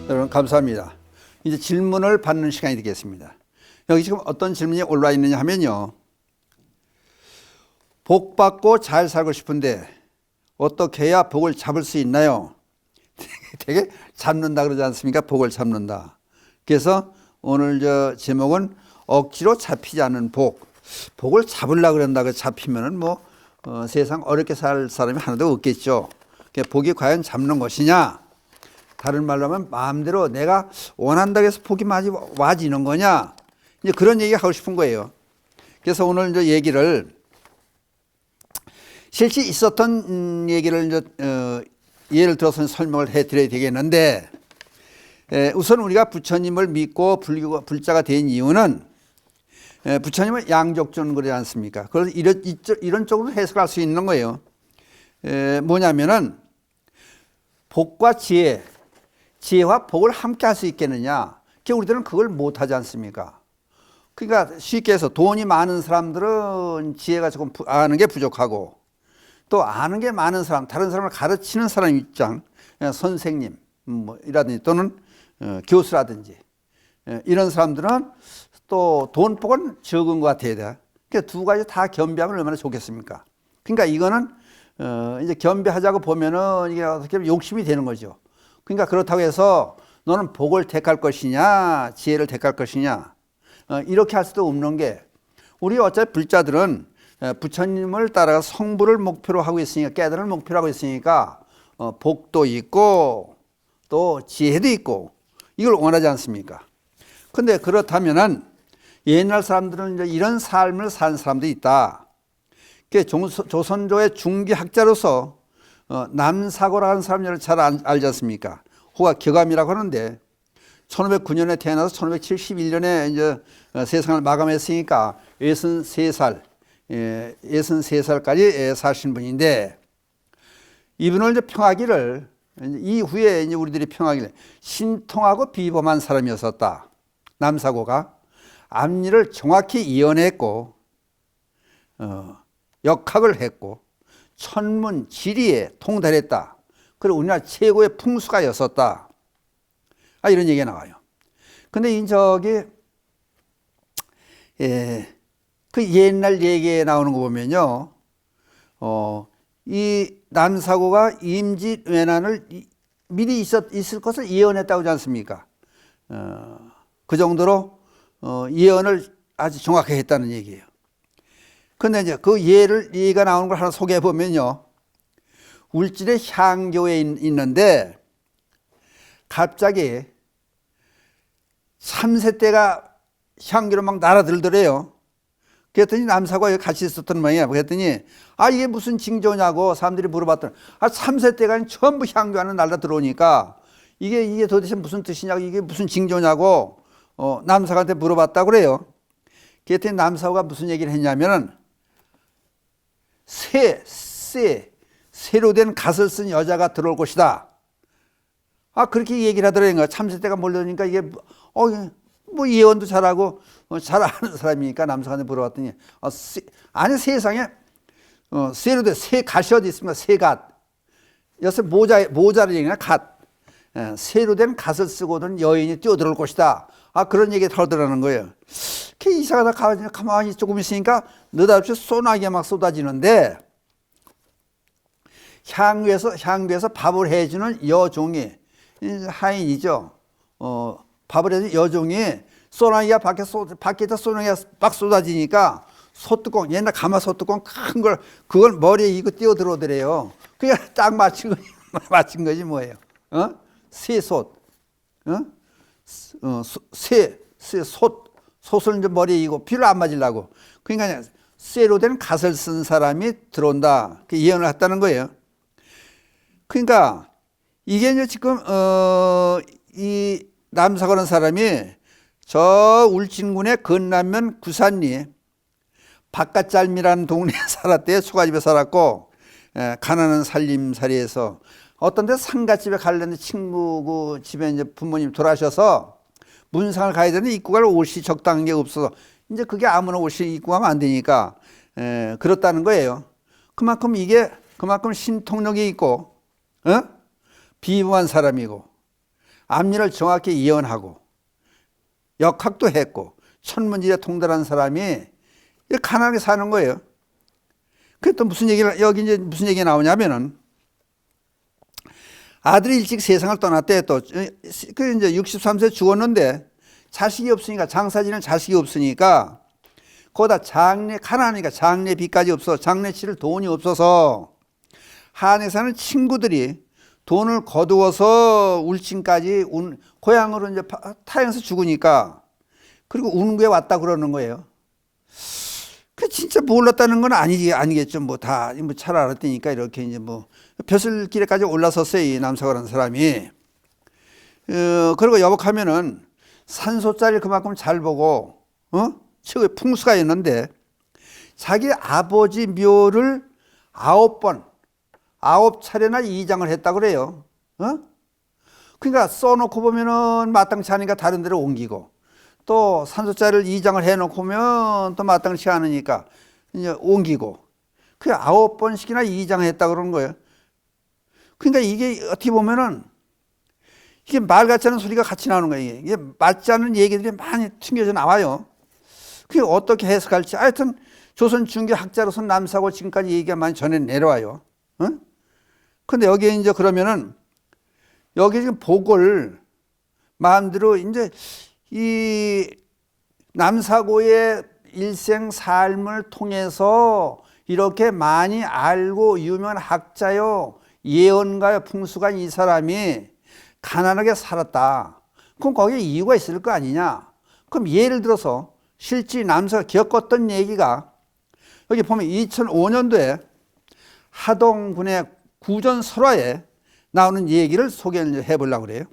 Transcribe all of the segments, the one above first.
여러분 감사합니다. 이제 질문을 받는 시간이 되겠습니다. 여기 지금 어떤 질문이 올라와 있느냐 하면요. 복 받고 잘 살고 싶은데 어떻게 해야 복을 잡을 수 있나요? 되게 잡는다 그러지 않습니까? 복을 잡는다. 그래서 오늘 제목은 억지로 잡히지 않는 복. 복을 잡으려고 그런다고 잡히면은 세상 어렵게 살 사람이 하나도 없겠죠. 복이 과연 잡는 것이냐? 다른 말로 하면 마음대로 내가 원한다고 해서 복이 와지는 거냐? 이제 그런 얘기 하고 싶은 거예요. 그래서 오늘 이제 얘기를 실제 있었던 얘기를 이제 예를 들어서 설명을 해드려야 되겠는데, 우선 우리가 부처님을 믿고 불자가 된 이유는 부처님은 양족존 그러지 않습니까? 그래서 이런 쪽으로 해석할 수 있는 거예요. 뭐냐면은 복과 지혜와 복을 함께 할 수 있겠느냐? 우리들은 그걸 못하지 않습니까? 그러니까 쉽게 해서 돈이 많은 사람들은 지혜가 조금 아는 게 부족하고, 또 아는 게 많은 사람, 다른 사람을 가르치는 사람 입장, 선생님 이라든지 또는 교수라든지 이런 사람들은 또 돈복은 적은 것 같아야 돼. 그러니까 두 가지 다 겸비하면 얼마나 좋겠습니까? 그러니까 이거는 이제 겸비하자고 보면은 이게 어떻게 보면 욕심이 되는 거죠. 그러니까 그렇다고 해서 너는 복을 택할 것이냐, 지혜를 택할 것이냐, 이렇게 할 수도 없는 게, 우리 어차피 불자들은 부처님을 따라가 성불을 목표로 하고 있으니까, 깨달음을 목표로 하고 있으니까 복도 있고 또 지혜도 있고 이걸 원하지 않습니까? 근데 그렇다면은 옛날 사람들은 이제 이런 삶을 산 사람도 있다. 조선조의 중기학자로서 남사고라는 사람을 잘 알지 않습니까? 호가 격암이라고 하는데 1509년에 태어나서 1571년에 이제 세상을 마감했으니까 63살까지 사신 분인데, 이분을 이제 평하기를, 이후에 이제 우리들이 평하기를 신통하고 비범한 사람이었었다. 남사고가 앞일을 정확히 예언했고, 역학을 했고, 천문 지리에 통달했다. 그리고 우리나라 최고의 풍수가였었다. 이런 얘기가 나와요. 근데 그 옛날 얘기에 나오는 거 보면요, 이 남사고가 임진왜란을 미리 있을 것을 예언했다고 하지 않습니까? 그 정도로 예언을 아주 정확하게 했다는 얘기예요. 근데 이제 그 얘가 나오는 걸 하나 소개해 보면요, 울진의 향교에 있는데 갑자기 3세대가 향기로 막 날아들더래요. 그랬더니 남사고가 여기 같이 있었던 모양이야. 그랬더니 이게 무슨 징조냐고 사람들이 물어봤더니 3세대가 전부 향기 안에 날아들어오니까 이게 도대체 무슨 뜻이냐고, 이게 무슨 징조냐고 남사고한테 물어봤다고 그래요. 그랬더니 남사고가 무슨 얘기를 했냐면은 새로 된 갓을 쓴 여자가 들어올 것이다. 그렇게 얘기를 하더라고요. 3세대가 몰려오니까 이게 예언도 잘하고 잘 아는 사람이니까 남사관에 물어봤더니 아니 세상에 새로 된 갓이 어디 있습니까? 새갓. 여기서 모자를 얘기나 갓. 새로 된 갓을 쓰고든 여인이 뛰어들어올 것이다. 그런 얘기 하더라는 거예요. 이사가다 가만히 조금 있으니까 느닷없이 소나기가 막 쏟아지는데, 향교에서 밥을 해주는 여종이, 하인이죠. 밥을 해주는 여종이 소나기가 밖에다 소나기가 막 쏟아지니까 소뚜껑, 옛날 가마 소뚜껑 큰 걸, 그걸 머리에 이고 뛰어들어오더래요. 그냥 딱 맞춘 거지 뭐예요. 새솥, 솥을 이제 머리에 이고 비를 안 맞으려고. 그러니까 쇠로 된 갓을 쓴 사람이 들어온다. 그 예언을 했다는 거예요. 그러니까 이게 이제 지금 이 남사고라는 사람이 저 울진군의 건남면 구산리 바깥짤미라는 동네에 살았대요. 초가집에 살았고, 가난한 살림살이에서 어떤 데 상가집에 가려는데 친구 그 집에 이제 부모님 돌아가셔서 문상을 가야 되는데 입고 갈 옷이 적당한 게 없어서, 이제 그게 아무나 옷이 입고 가면 안 되니까 그렇다는 거예요. 그만큼 신통력이 있고 비범한 사람이고 앞일을 정확히 예언하고 역학도 했고 천문지에 통달한 사람이 가난하게 사는 거예요. 그게 또 무슨 얘기를, 여기 이제 무슨 얘기가 나오냐면은 아들이 일찍 세상을 떠났대. 또 그 이제 63세 죽었는데 자식이 없으니까, 장사 지낼 자식이 없으니까 거기다 가난하니까 장례비까지 없어, 장례 치를 돈이 없어서 한에 사는 친구들이 돈을 거두어서 울진까지 고향으로 이제 타양에서 죽으니까, 그리고 운구에 왔다 그러는 거예요. 그 진짜 몰랐다는 건 아니겠죠. 뭐 다 잘 알았다니까 이렇게 이제 뭐 벼슬길에까지 올라섰어요, 이 남사고라는 사람이. 그리고 여복하면은 산소짜리를 그만큼 잘 보고, 최고의 풍수가 있는데, 자기 아버지 묘를 9차례나 이장을 했다 그래요. 그러니까 써놓고 보면은 마땅치 않으니까 다른 데로 옮기고, 또 산소짜리를 이장을 해놓고 보면 또 마땅치 않으니까 이제 옮기고, 그 9번씩이나 이장했다 그러는 거예요. 그러니까 이게 어떻게 보면은 이게 말 같지 않은 소리가 같이 나오는 거예요. 이게 맞지 않은 얘기들이 많이 튕겨져 나와요. 그게 어떻게 해석할지. 하여튼 조선 중교 학자로서 남사고 지금까지 얘기가 많이 전해 내려와요. 근데 여기에 이제 그러면은 여기 지금 복을 마음대로 이제 이 남사고의 일생 삶을 통해서 이렇게 많이 알고 유명한 학자요, 예언가요, 풍수가인 이 사람이 가난하게 살았다. 그럼 거기에 이유가 있을 거 아니냐. 그럼 예를 들어서 실제 남사가 겪었던 얘기가 여기 보면 2005년도에 하동군의 구전설화에 나오는 얘기를 소개를 해보려고 그래요.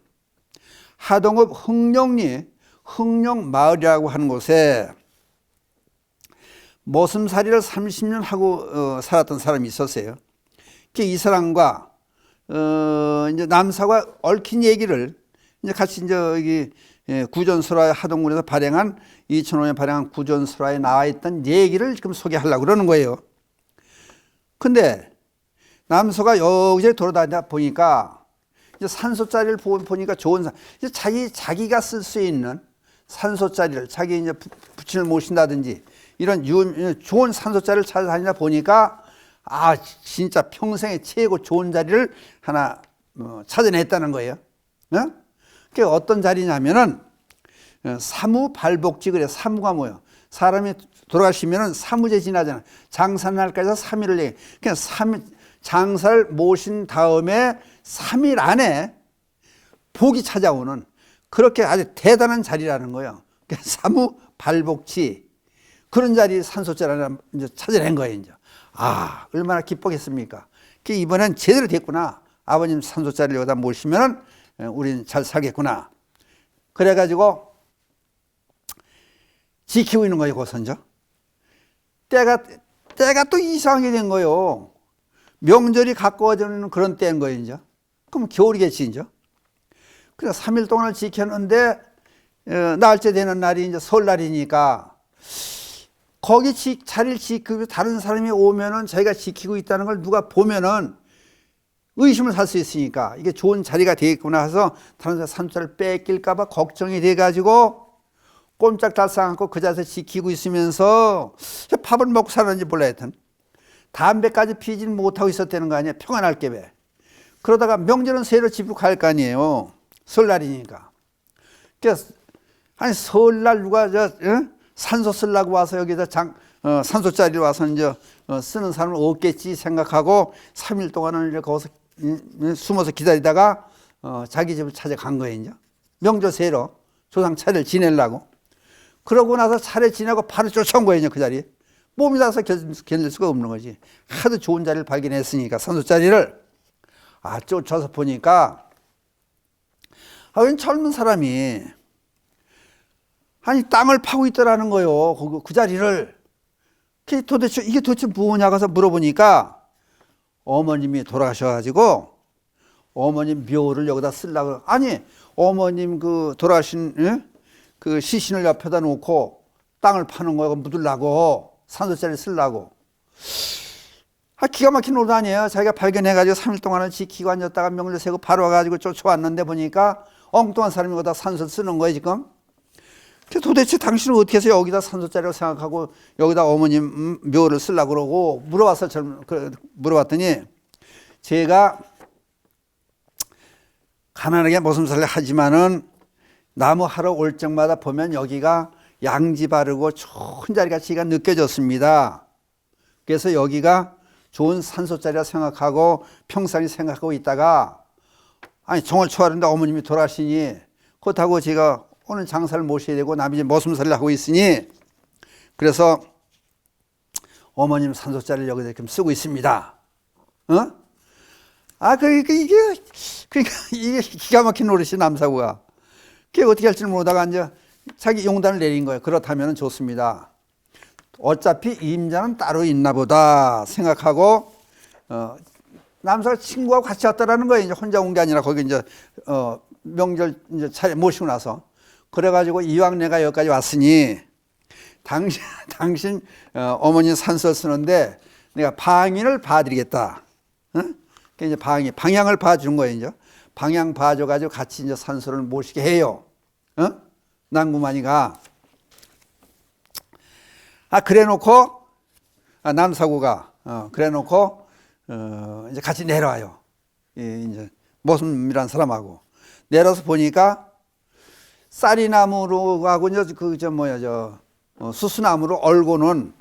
하동읍 흥룡리 흥룡마을이라고 하는 곳에 모슴살이를 30년 하고 살았던 사람이 있었어요. 이 사람과 이제 남사가 얽힌 얘기를 이제 같이 이제 여기 구전설화 하동군에서 발행한 2005년 발행한 구전설화에 나와 있던 얘기를 지금 소개하려고 그러는 거예요. 근데 남서가 여기저기 돌아다니다 보니까 이제 산소짜리를 보니까 좋은 이제 자기가 쓸 수 있는 산소짜리를 자기 이제 부친을 모신다든지 이런 좋은 산소짜리를 찾아다니다 보니까 진짜 평생에 최고 좋은 자리를 하나 찾아냈다는 거예요. 그게 어떤 자리냐면은 사무발복지 그래. 사무가 뭐예요? 사람이 돌아가시면은 사무제 지나잖아. 장사날까지 3일을 얘기해. 그냥 장사를 모신 다음에 3일 안에 복이 찾아오는 그렇게 아주 대단한 자리라는 거예요. 사무발복지 그런 자리 산소자리를 이제 찾아낸 거예요. 이제 얼마나 기쁘겠습니까? 이번엔 제대로 됐구나. 아버님 산소자리를 여기다 모시면은 우리는 잘 살겠구나. 그래가지고 지키고 있는 거예요. 고선죠. 때가 또 이상하게 된 거예요. 명절이 가까워지는 그런 때인 거예요. 이제. 그럼 겨울이겠지 이제. 그래서 3일 동안을 지켰는데 날째 되는 날이 이제 설날이니까 거기 자리를 지키고 다른 사람이 오면은 자기가 지키고 있다는 걸 누가 보면은 의심을 살 수 있으니까 이게 좋은 자리가 되겠구나 해서 다른 사람 산소를 뺏길까봐 걱정이 돼가지고 꼼짝달싹 않고 그 자리에서 지키고 있으면서 밥을 먹고 살았는지 몰라 하여튼 담배까지 피지는 못하고 있었다는 거 아니에요. 평안할 게왜. 그러다가 명절은 새로 집으로 갈 거 아니에요. 설날이니까. 그래서 아니 설날 누가 산소 쓰려고 와서 여기다 산소짜리를 와서 이제 쓰는 사람은 없겠지 생각하고 3일 동안은 이제 거기서 숨어서 기다리다가 자기 집을 찾아간 거예요. 이제. 명절 새로 조상 차례를 지내려고. 그러고 나서 차례 지내고 바로 쫓아온 거예요. 그 자리에. 몸이 나서 견딜 수가 없는 거지. 하도 좋은 자리를 발견했으니까 산소짜리를. 쫓아서 보니까 젊은 사람이 땅을 파고 있더라는 거예요. 그 자리를. 이게 도대체 뭐냐고 해서 물어보니까 어머님이 돌아가셔가지고 어머님 묘를 여기다 쓰려고. 어머님 돌아가신 그 시신을 옆에다 놓고 땅을 파는 거고 묻으려고 산소짜리 쓰려고. 기가 막힌 노릇 아니에요. 자기가 발견해가지고 3일 동안을 지키고 앉았다가 명절 세고 바로 와가지고 쫓아왔는데 보니까 엉뚱한 사람이 거기다 산소를 쓰는 거예요, 지금. 도대체 당신은 어떻게 해서 여기다 산소자리라고 생각하고 여기다 어머님 묘를 쓰려고 그러고 물어봤더니 제가 가난하게 머슴살이 하지만은 나무 하러 올 적마다 보면 여기가 양지 바르고 좋은 자리가 제가 느껴졌습니다. 그래서 여기가 좋은 산소자리라 생각하고 평상시 생각하고 있다가 아니 정월 초하는데 어머님이 돌아가시니 그렇다고 제가 오늘 장사를 모셔야 되고 남이 이제 머슴살이를 하고 있으니 그래서 어머님 산소자리를 여기다 이렇게 쓰고 있습니다. 이게 기가 막힌 노릇이 남사구가. 그게 어떻게 할지 모르다가 이제 자기 용단을 내린 거예요. 그렇다면 좋습니다. 어차피 임자는 따로 있나 보다 생각하고, 남사가 친구하고 같이 왔다라는 거예요. 이제 혼자 온 게 아니라 거기 이제, 명절 이제 차례 모시고 나서. 그래가지고 이왕 내가 여기까지 왔으니, 당신, 어머니 산소 쓰는데 내가 방인을 봐드리겠다. 이제 방향을 봐준 거예요. 이제 방향 봐줘가지고 같이 이제 산소를 모시게 해요. 난구만이가. 그래놓고 남사구가 그래놓고 이제 같이 내려와요. 이제 모슴이란 사람하고 내려서 보니까 쌀이나무로 하고 이제 수수나무로 얼고는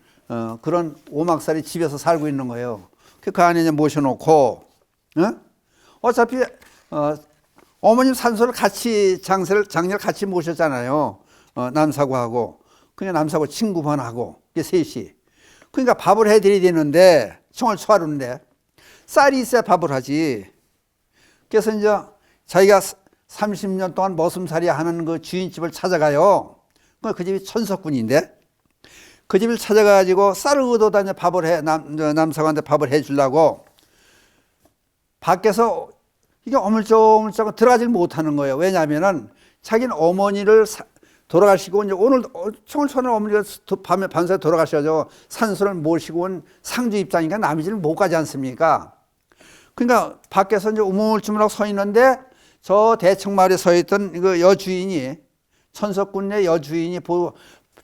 그런 오막살이 집에서 살고 있는 거예요. 그 안에 이제 모셔놓고 어차피 어머님 산소를 같이 장례를 같이 모셨잖아요. 남사구하고 그냥 남사구 친구분하고 이게 셋이. 그러니까 밥을 해드려야 되는데 청을 초하루인데 쌀이 있어야 밥을 하지. 그래서 이제 자기가 30년 동안 머슴살이 하는 그 주인집을 찾아가요. 그 집이 천석군인데 그 집을 찾아가지고 쌀을 얻어다 이제 밥을 해 남사구한테 밥을 해주려고 밖에서 이게 어물쩍어물쩍 들어가질 못하는 거예요. 왜냐하면은 자기는 어머니를 돌아가시고 이제 오늘 청을 초하는 어머니가 밤에 밤새 돌아가셔서 산소를 모시고 온 상주 입장이니까 남의 집을 못 가지 않습니까? 그러니까 밖에서 이제 우물쭈물하고 서 있는데 저 대청마을에 서 있던 그 여주인이 천석군의 여주인이 보고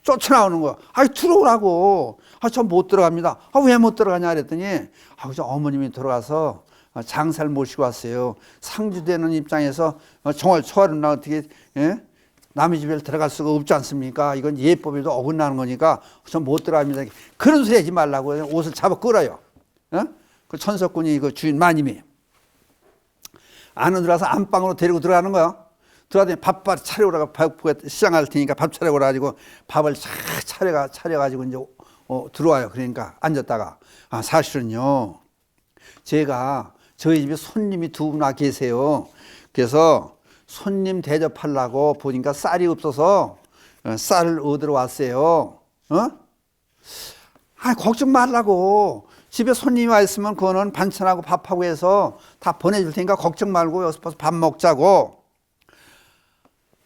쫓아나오는 거야. 들어오라고. 저 못 들어갑니다. 왜 못 들어가냐 그랬더니 저 어머님이 들어가서 장사를 모시고 왔어요. 상주되는 입장에서 정월 초하루는 어떻게 남의 집에 들어갈 수가 없지 않습니까? 이건 예법에도 어긋나는 거니까 전 못 들어갑니다. 그런 소리 하지 말라고 옷을 잡아 끌어요. 그 천석군이 그 주인 마님이 안으로 들어가서 안방으로 데리고 들어가는 거야. 들어가더니 밥 차려오라고 시장할 테니까 밥 차려오라 가지고 밥을 차려가지고 이제 들어와요. 그러니까 앉았다가 사실은요 제가 저희 집에 손님이 두 분 와 계세요. 그래서 손님 대접하려고 보니까 쌀이 없어서 쌀을 얻으러 왔어요. 걱정 말라고. 집에 손님이 와 있으면 그거는 반찬하고 밥하고 해서 다 보내줄 테니까 걱정 말고 여기서 밥 먹자고.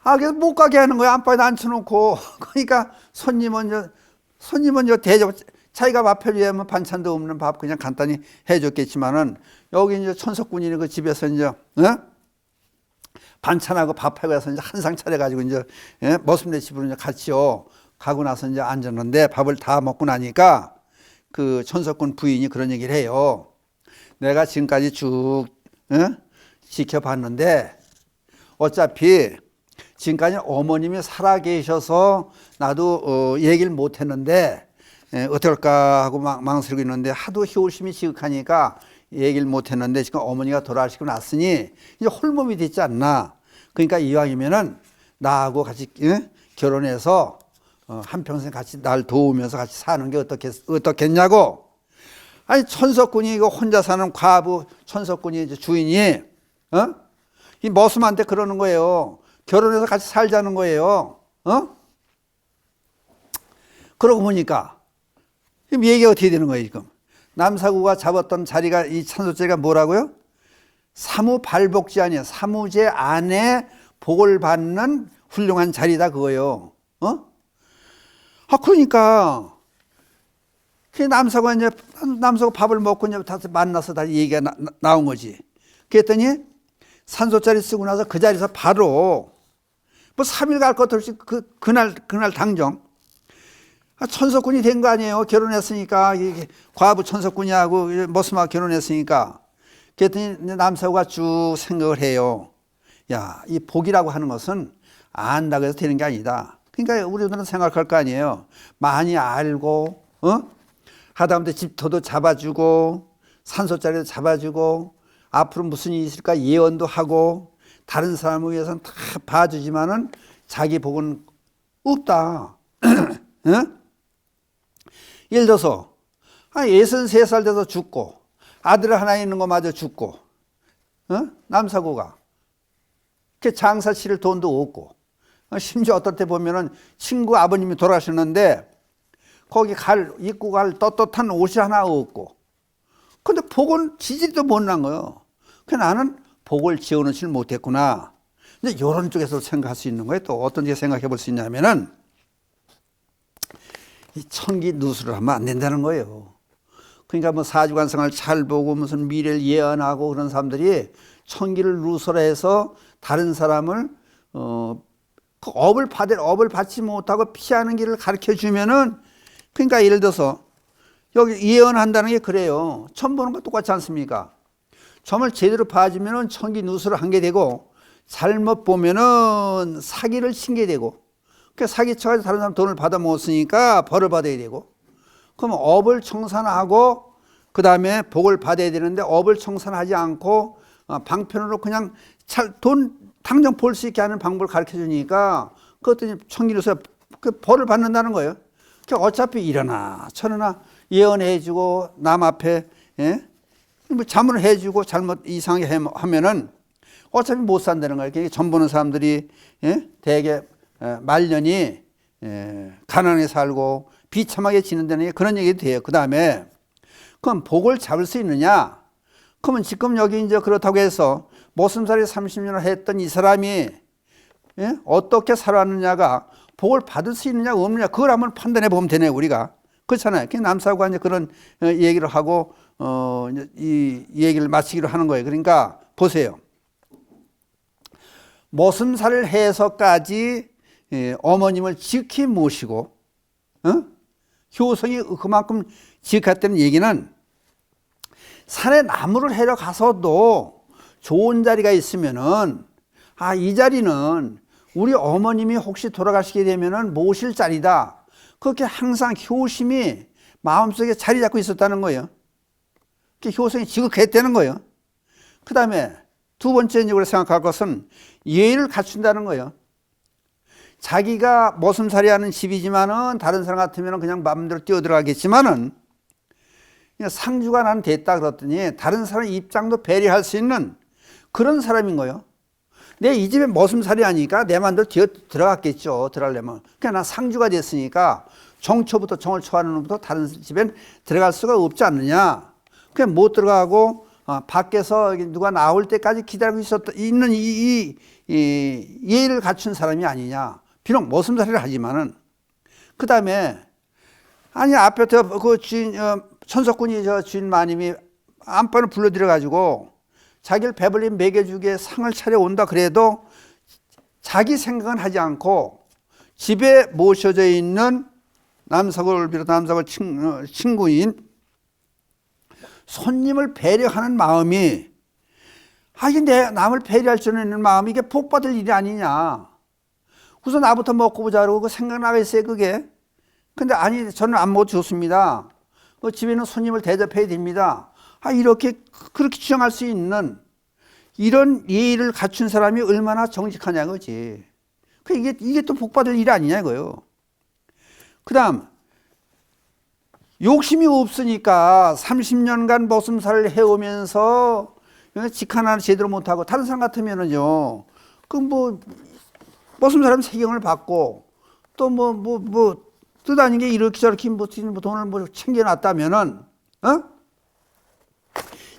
그래서 못 가게 하는 거야. 안방에 앉혀놓고. 그러니까 손님은 대접, 자기가 밥 해주려면 반찬도 없는 밥 그냥 간단히 해줬겠지만은 여기 이제 천석군이 그 집에서 이제, 반찬하고 밥하고 해서 이제 한상 차려가지고 이제, 머슴네 집으로 이제 같이요. 가고 나서 이제 앉았는데 밥을 다 먹고 나니까 그 천석군 부인이 그런 얘기를 해요. 내가 지금까지 쭉, 지켜봤는데 어차피 지금까지 어머님이 살아계셔서 나도 얘기를 못했는데 어떨까 하고 망설이고 있는데 하도 효심이 지극하니까 얘기를 못했는데 지금 어머니가 돌아가시고 났으니 이제 홀몸이 됐지 않나. 그러니까 이왕이면은 나하고 같이 결혼해서 한평생 같이 날 도우면서 같이 사는 게 어떻겠냐고. 천석군이 이거 혼자 사는 과부 천석군이 이제 주인이 이 머슴한테 그러는 거예요. 결혼해서 같이 살자는 거예요. 그러고 보니까 지금 얘기가 어떻게 되는 거예요, 지금? 남사구가 잡았던 자리가 이 산소자리가 뭐라고요? 사무발복지 아니에요. 사무제 안에 복을 받는 훌륭한 자리다 그거예요. 그러니까 그 남사구가 밥을 먹고 이제 다 만나서 다시 얘기가 나온 거지. 그랬더니 산소짜리 쓰고 나서 그 자리에서 바로 뭐 3일 갈 것도 없이 그날 당정 천석군이 된 거 아니에요. 결혼했으니까 과부 천석군이하고 머슴하고 결혼했으니까. 그랬더니 남사구가 쭉 생각을 해요. 야, 이 복이라고 하는 것은 안다고 해서 되는 게 아니다. 그러니까 우리들은 생각할 거 아니에요. 많이 알고 하다못해 집터도 잡아주고 산소짜리도 잡아주고 앞으로 무슨 일이 있을까 예언도 하고 다른 사람을 위해서는 다 봐주지만은 자기 복은 없다. 예를 들어서 63살 돼서 죽고 아들 하나 있는 거 마저 죽고 남사고가 장사 치를 돈도 없고 심지어 어떨 때 보면은 친구 아버님이 돌아가셨는데 거기 입고 갈 떳떳한 옷이 하나 없고 근데 복은 지지리도 못 난 거예요. 그래서 나는 복을 지어놓지 못했구나. 이제 이런 쪽에서 생각할 수 있는 거예요. 또 어떤 게 생각해 볼 수 있냐면은 이 천기 누수를 하면 안 된다는 거예요. 그러니까 뭐 사주관성을 잘 보고 무슨 미래를 예언하고 그런 사람들이 천기를 누설라 해서 다른 사람을 그 업을 받지 못하고 피하는 길을 가르쳐 주면은 그러니까 예를 들어서 여기 예언한다는 게 그래요. 점 보는 거 똑같지 않습니까? 점을 제대로 봐주면은 천기 누수를 한 게 되고 잘못 보면은 사기를 친 게 되고 그 사기쳐가지고 다른 사람 돈을 받아 먹었으니까 벌을 받아야 되고 그럼 업을 청산하고 그 다음에 복을 받아야 되는데 업을 청산하지 않고 방편으로 그냥 돈 당장 벌 수 있게 하는 방법을 가르쳐 주니까 그것도 천기로서 그 벌을 받는다는 거예요. 그러니까 어차피 이러나 저러나 예언해 주고 남 앞에 뭐 자문을 해 주고 잘못 이상하게 하면은 어차피 못 산다는 거예요. 그러니까 점 보는 사람들이 대개 말년이 가난하게 살고 비참하게 지낸다는 게 그런 얘기도 돼요. 그 다음에 그럼 복을 잡을 수 있느냐? 그러면 지금 여기 이제 그렇다고 해서 모슴살이 30년을 했던 이 사람이 어떻게 살아왔느냐가 복을 받을 수 있느냐 없느냐 그걸 한번 판단해 보면 되네요. 우리가 그렇잖아요. 남사구가 이제 그런 얘기를 하고 이 얘기를 마치기로 하는 거예요. 그러니까 보세요. 모슴살을 해서까지 어머님을 지키 모시고 효성이 그만큼 지켰다는 얘기는 산에 나무를 해러 가서도 좋은 자리가 있으면은 이 자리는 우리 어머님이 혹시 돌아가시게 되면은 모실 자리다. 그렇게 항상 효심이 마음속에 자리 잡고 있었다는 거예요. 효성이 지극했다는 거예요. 그 다음에 두 번째로 생각할 것은 예의를 갖춘다는 거예요. 자기가 모슴살이 하는 집이지만은 다른 사람 같으면 그냥 마음대로 뛰어들어가겠지만은 상주가 난 됐다 그랬더니 다른 사람 입장도 배려할 수 있는 그런 사람인 거예요. 내 이 집에 모슴살이 하니까 내 마음대로 들어갔겠죠. 들어가려면. 그러니까 난 상주가 됐으니까 정초부터 정을 초하는 놈부터 다른 집엔 들어갈 수가 없지 않느냐. 그냥 못 들어가고 밖에서 누가 나올 때까지 기다리고 있는 이 예의를 갖춘 사람이 아니냐. 비록 모슴살이를 하지만은 그 다음에 앞에 그 주인 천석군이 저 주인 마님이 안방을 불러들여 가지고 자기를 배불리 먹여주게 상을 차려온다 그래도 자기 생각은 하지 않고 집에 모셔져 있는 남사고를 비롯한 남사고 친구인 손님을 배려하는 마음이 이게 남을 배려할 줄 아는 마음이 이게 복받을 일이 아니냐. 우선 나부터 먹고 보자 그러고 생각나가 있어요 그게. 근데 저는 안 먹어도 좋습니다. 집에는 손님을 대접해야 됩니다. 이렇게 그렇게 주장할 수 있는 이런 예의를 갖춘 사람이 얼마나 정직하냐 그지. 이게 또 복받을 일이 아니냐 이거요. 그 다음 욕심이 없으니까 30년간 모슴살을 해오면서 직 하나를 제대로 못하고 다른 사람 같으면은요 모슴살하면 세경을 받고 또 뜻 아닌 게 이렇게 저렇게 돈을 챙겨놨다면은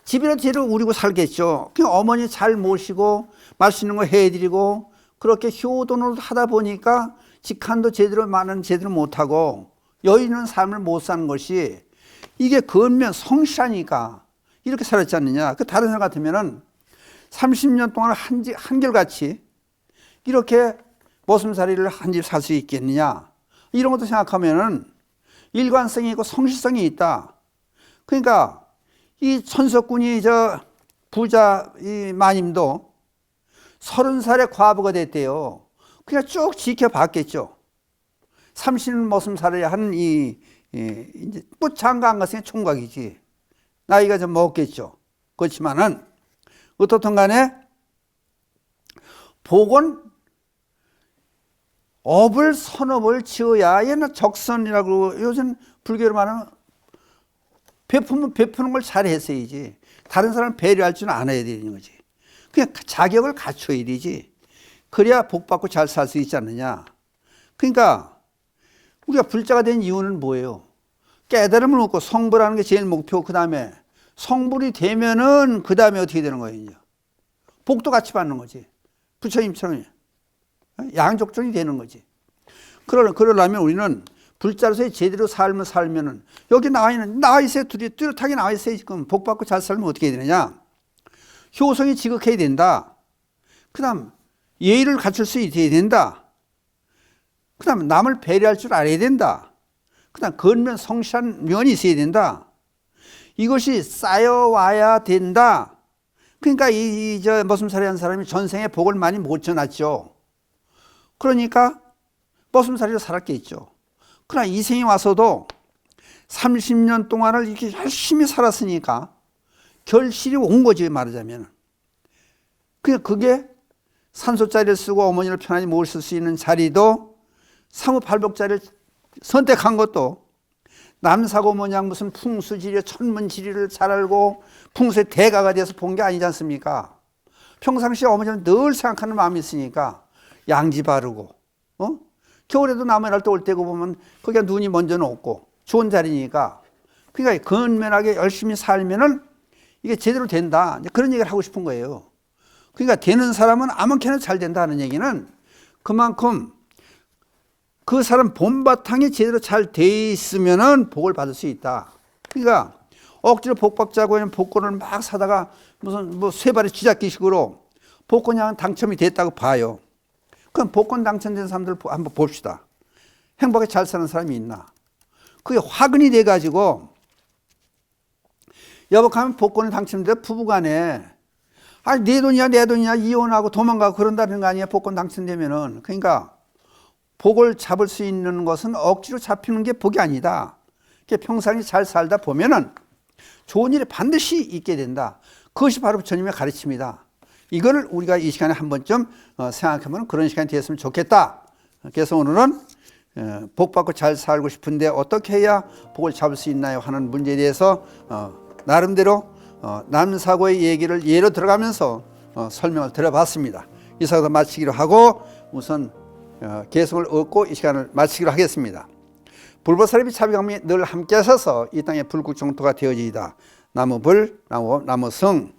집이라도 제대로 우리고 살겠죠. 어머니 잘 모시고 맛있는 거 해드리고 그렇게 효도를 하다 보니까 직한도 제대로 못하고 여유 있는 삶을 못 사는 것이 이게 근면 성실하니까 이렇게 살았지 않느냐. 다른 사람 같으면은 30년 동안 한결같이 이렇게 머슴살이를 한 집 살 수 있겠느냐, 이런 것도 생각하면은 일관성이 있고 성실성이 있다. 그러니까 이 천석군이 저 부자 이 마님도 30살에 과부가 됐대요. 그냥 쭉 지켜봤겠죠. 30년 머슴살이 하는 이제 뭐 장가 안 갔으니 총각이지. 나이가 좀 먹겠죠. 그렇지만은 어떻든 간에 복은 업을 선업을 지어야, 얘는 적선이라고 요즘 불교로 말하는 베푸면 베푸는 걸 잘 했어야지. 다른 사람 배려할 줄은 알아야 되는 거지. 그냥 자격을 갖춰야 되지. 그래야 복 받고 잘 살 수 있지 않느냐. 그러니까 우리가 불자가 된 이유는 뭐예요? 깨달음을 얻고 성불하는 게 제일 목표고, 그 다음에 성불이 되면은 그 다음에 어떻게 되는 거예요? 이제 복도 같이 받는 거지. 부처님처럼 양족존이 되는 거지. 그러려면 우리는 불자로서의 제대로 삶을 살면은 여기 나와 있어야 뚜렷하게 나와 있어야 지금 복 받고 잘 살면 어떻게 해야 되느냐? 효성이 지극해야 된다. 그다음 예의를 갖출 수 있어야 된다. 그다음 남을 배려할 줄 알아야 된다. 그다음 근면 성실한 면이 있어야 된다. 이것이 쌓여와야 된다. 그러니까 저 머슴살이 한 사람이 전생에 복을 많이 못 전했죠. 그러니까 머슴살이로 살았겠죠. 그러나 이 생에 와서도 30년 동안을 이렇게 열심히 살았으니까 결실이 온 거지, 말하자면. 그게 산소자리를 쓰고 어머니를 편안히 모실 수 있는 자리도 사무팔복자리를 선택한 것도 남사고 뭐냐 무슨 풍수지리 천문지리를 잘 알고 풍수의 대가가 돼서 본 게 아니지 않습니까? 평상시에 어머니는 늘 생각하는 마음이 있으니까 양지 바르고, 겨울에도 나무날 때 올 때고 보면 거기가 눈이 먼저 녹고 좋은 자리니까, 그러니까 근면하게 열심히 살면은 이게 제대로 된다, 그런 얘기를 하고 싶은 거예요. 그러니까 되는 사람은 아무렇게나 잘 된다는 얘기는 그만큼 그 사람 본바탕이 제대로 잘 돼 있으면은 복을 받을 수 있다. 그러니까 억지로 복 받자고 하면 복권을 막 사다가 무슨 뭐 쇠발의 쥐잡기식으로 복권이 당첨이 됐다고 봐요. 그럼 복권 당첨된 사람들 한번 봅시다. 행복하게 잘 사는 사람이 있나? 그게 화근이 돼가지고 여복하면 복권이 당첨돼 부부간에 내 돈이야 이혼하고 도망가고 그런다는 거 아니야, 복권 당첨되면은. 그러니까 복을 잡을 수 있는 것은 억지로 잡히는 게 복이 아니다. 평상시 잘 살다 보면은 좋은 일이 반드시 있게 된다. 그것이 바로 부처님의 가르침이다. 이거를 우리가 이 시간에 한 번쯤 생각하면 그런 시간이 되었으면 좋겠다. 그래서 오늘은 복 받고 잘 살고 싶은데 어떻게 해야 복을 잡을 수 있나요 하는 문제에 대해서 나름대로 남사고의 얘기를 예로 들어가면서 설명을 드려봤습니다. 이사도 마치기로 하고 우선 개성을 얻고 이 시간을 마치기로 하겠습니다. 불보살이 차비강림이 늘 함께 하셔서 이 땅의 불국정토가 되어지이다. 나무불, 나무성.